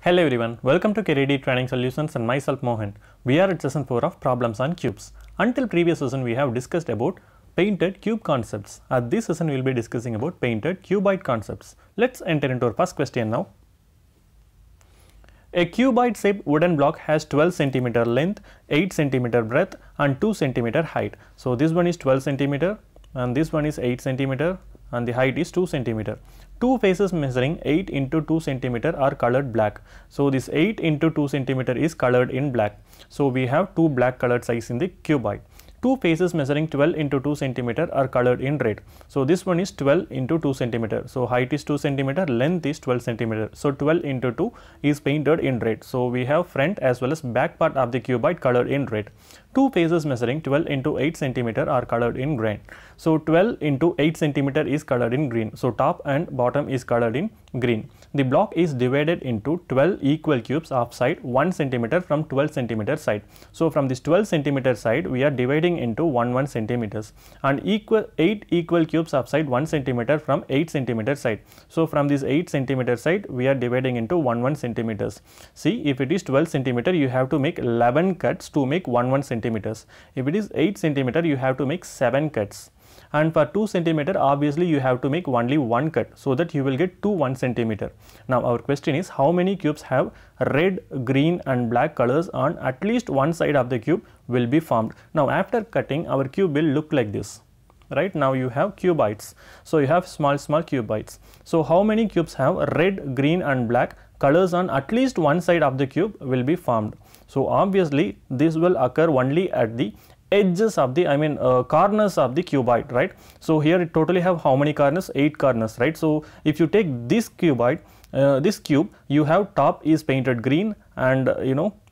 Hello everyone, welcome to KRD Training Solutions and myself Mohan. We are at session 4 of problems on cubes. Until previous session we have discussed about painted cube concepts. At this session we will be discussing about painted cuboid concepts. Let's enter into our first question now. A cuboid shaped wooden block has 12 cm length, 8 cm breadth and 2 cm height. So this one is 12 cm and this one is 8 cm and the height is 2 cm. Two faces measuring 8 into 2 cm are colored black. So this 8 into 2 cm is colored in black. So we have two black colored sides in the cuboid. Two faces measuring 12 into 2 cm are colored in red. So this one is 12 into 2 cm. So height is 2 cm, length is 12 cm. So 12 into 2 is painted in red. So we have front as well as back part of the cuboid colored in red. Two faces measuring 12 into 8 cm are colored in green. So 12 into 8 cm is colored in green. So top and bottom is colored in green. The block is divided into 12 equal cubes of side 1 cm from 12 cm side. So from this 12 cm side we are dividing into 1 centimeters and 8 equal cubes of side 1 cm from 8 cm side. So from this 8 cm side we are dividing into 1 centimeters. See, if it is 12 cm you have to make 11 cuts to make 1 centimeters. If it is 8 cm you have to make 7 cuts. And for 2 cm obviously you have to make only one cut, so that you will get 1 centimeter. Now our question is, how many cubes have red, green and black colors on at least one side of the cube will be formed. Now after cutting, our cube will look like this. Right now you have cuboids. So you have small cuboids. So how many cubes have red, green and black colors on at least one side of the cube will be formed. So obviously this will occur only at the edges of the corners of the cuboid, right? So here it totally have how many corners? 8 corners, right? So if you take this cuboid, this cube, you have top is painted green and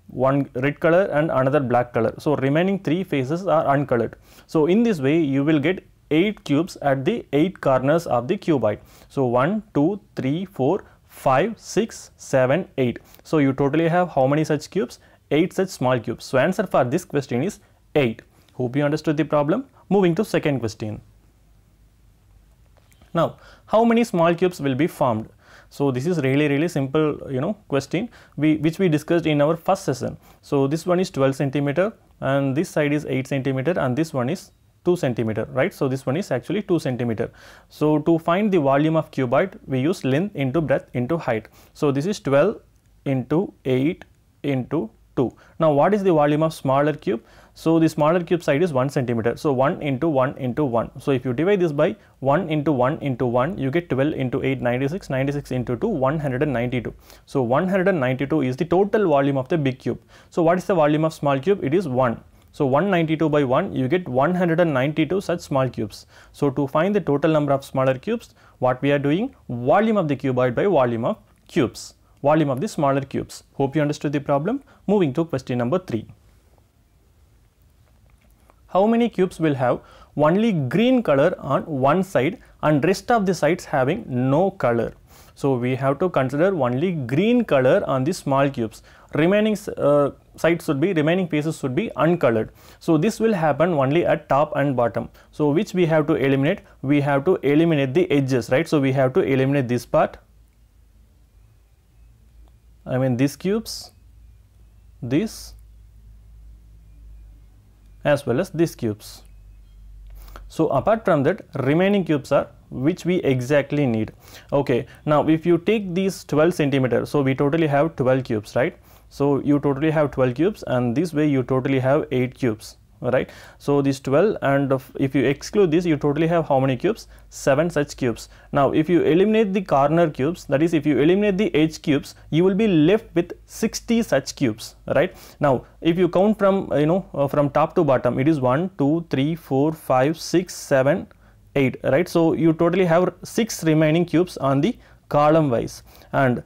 one red color and another black color. So remaining 3 faces are uncolored. So in this way you will get 8 cubes at the 8 corners of the cuboid. So 1, 2, 3, 4, 5, 6, 7, 8. So you totally have how many such cubes? 8 such small cubes. So answer for this question is 8. Hope you understood the problem. Moving to second question. Now, how many small cubes will be formed? So this is really simple, question which we discussed in our first session. So this one is 12 cm and this side is 8 cm and this one is 2 cm, right? So this one is actually 2 cm. So to find the volume of cuboid, we use length into breadth into height. So this is 12 into 8 into 2. Now what is the volume of smaller cube? So the smaller cube side is 1 cm. So 1 into 1 into 1. So if you divide this by 1 into 1 into 1, you get 12 into 8, 96, 96 into 2, 192. So 192 is the total volume of the big cube. So what is the volume of small cube? It is 1. So 192 by 1, you get 192 such small cubes. So to find the total number of smaller cubes, what we are doing? Volume of the cuboid by volume of cubes. Volume of the smaller cubes. Hope you understood the problem. Moving to question number 3. How many cubes will have only green color on one side and rest of the sides having no color? So we have to consider only green color on the small cubes. Remaining remaining faces should be uncolored. So this will happen only at top and bottom. So which we have to eliminate? We have to eliminate the edges, right? So we have to eliminate this part. These cubes, this as well as these cubes. So apart from that, remaining cubes are which we exactly need. Okay, now if you take these 12 cm, so we totally have 12 cubes, right? So you totally have 12 cubes and this way you totally have 8 cubes, right? So this 12, and if you exclude this, you totally have how many cubes? 7 such cubes. Now if you eliminate the corner cubes, that is if you eliminate the edge cubes, you will be left with 60 such cubes, right? Now if you count from from top to bottom, it is 1, 2, 3, 4, 5, 6, 7, 8, right? So you totally have 6 remaining cubes on the column wise, and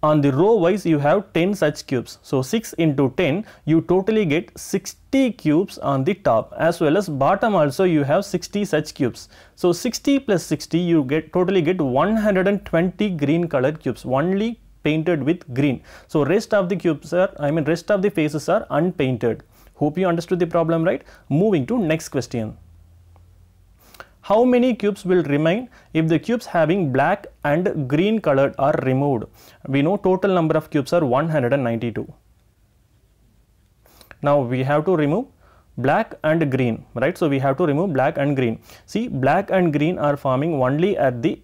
on the row wise you have 10 such cubes. So 6 into 10, you totally get 60 cubes on the top, as well as bottom also you have 60 such cubes. So 60 plus 60, you totally get 120 green colored cubes, only painted with green. So rest of the cubes are, rest of the faces are unpainted. Hope you understood the problem, right? Moving to next question. How many cubes will remain if the cubes having black and green colored are removed? We know total number of cubes are 192. Now we have to remove black and green, right? So we have to remove black and green. See, black and green are forming only at the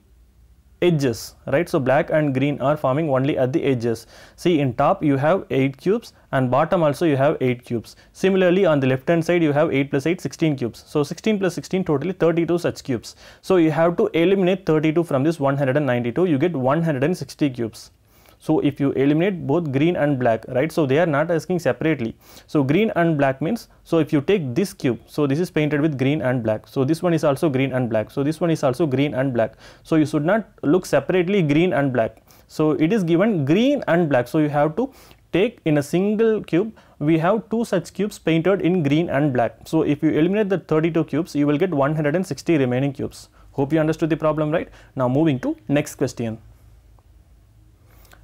edges, right? So black and green are forming only at the edges. See, in top you have 8 cubes and bottom also you have 8 cubes. Similarly, on the left hand side you have 8 plus 8, 16 cubes. So 16 plus 16, totally 32 such cubes. So you have to eliminate 32 from this 192, you get 160 cubes. So if you eliminate both green and black, right? So they are not asking separately. So green and black means, so if you take this cube, so this is painted with green and black. So this one is also green and black. So this one is also green and black. So you should not look separately green and black. So it is given green and black. So you have to take in a single cube, we have 2 such cubes painted in green and black. So if you eliminate the 32 cubes, you will get 160 remaining cubes. Hope you understood the problem, right? Now moving to next question.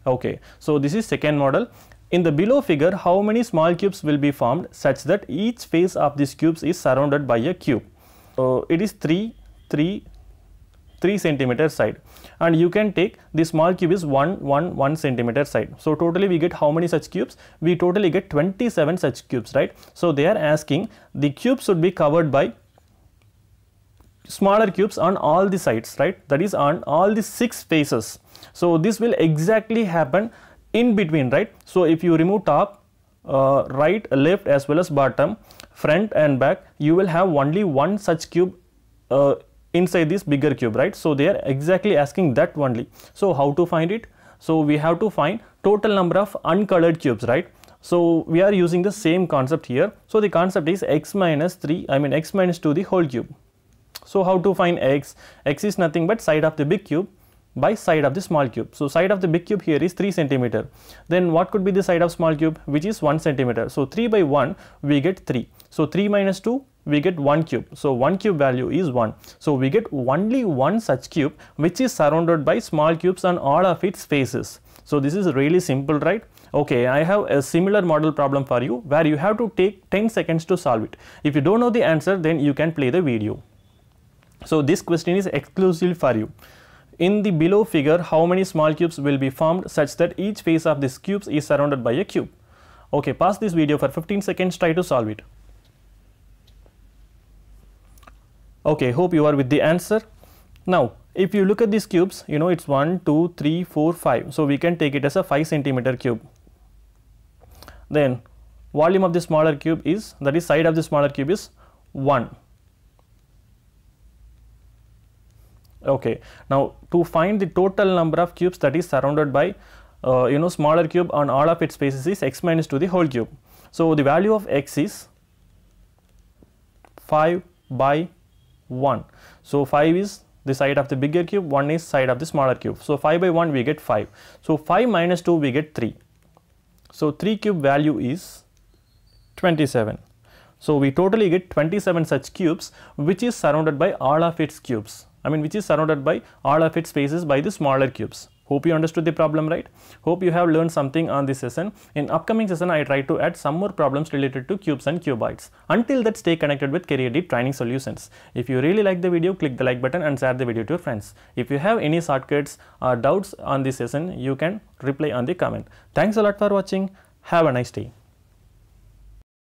Okay, so this is second model. In the below figure, how many small cubes will be formed such that each face of these cubes is surrounded by a cube? So it is 3 centimeter side, and you can take the small cube is 1 centimeter side. So totally we get how many such cubes? We totally get 27 such cubes, right? So they are asking the cube should be covered by smaller cubes on all the sides, right? That is on all the 6 faces. So this will exactly happen in between, right? So if you remove top, right, left as well as bottom, front and back, you will have only one such cube inside this bigger cube, right? So they are exactly asking that only. So how to find it? So we have to find total number of uncolored cubes, right? So we are using the same concept here. So the concept is x minus 2 the whole cube. So how to find x? X is nothing but side of the big cube by side of the small cube. So side of the big cube here is 3 centimeter. Then what could be the side of small cube, which is 1 centimeter? So 3 by 1 we get 3. So 3 minus 2 we get 1 cube. So 1 cube value is 1. So we get only one such cube which is surrounded by small cubes on all of its faces. So this is really simple, right? Okay, I have a similar model problem for you where you have to take 10 seconds to solve it. If you don't know the answer, then you can play the video. So this question is exclusively for you. In the below figure, how many small cubes will be formed such that each face of this cube is surrounded by a cube? Okay, pause this video for 15 seconds, try to solve it. Okay, hope you are with the answer. Now, if you look at these cubes, you know it's 1, 2, 3, 4, 5. So we can take it as a 5 centimeter cube. Then volume of the smaller cube is, that is side of the smaller cube is 1. Okay, now to find the total number of cubes that is surrounded by smaller cube on all of its faces is x minus 2 the whole cube. So the value of x is 5 by 1. So 5 is the side of the bigger cube, 1 is side of the smaller cube. So 5 by 1 we get 5. So 5 minus 2 we get 3. So 3 cube value is 27. So we totally get 27 such cubes which is surrounded by all of its cubes. Which is surrounded by all of its faces by the smaller cubes. Hope you understood the problem, right? Hope you have learned something on this session. In upcoming session, I try to add some more problems related to cubes and cuboids. Until that, stay connected with Career Deep Training Solutions. If you really like the video, click the like button and share the video to your friends. If you have any shortcuts or doubts on this session, you can reply on the comment. Thanks a lot for watching. Have a nice day.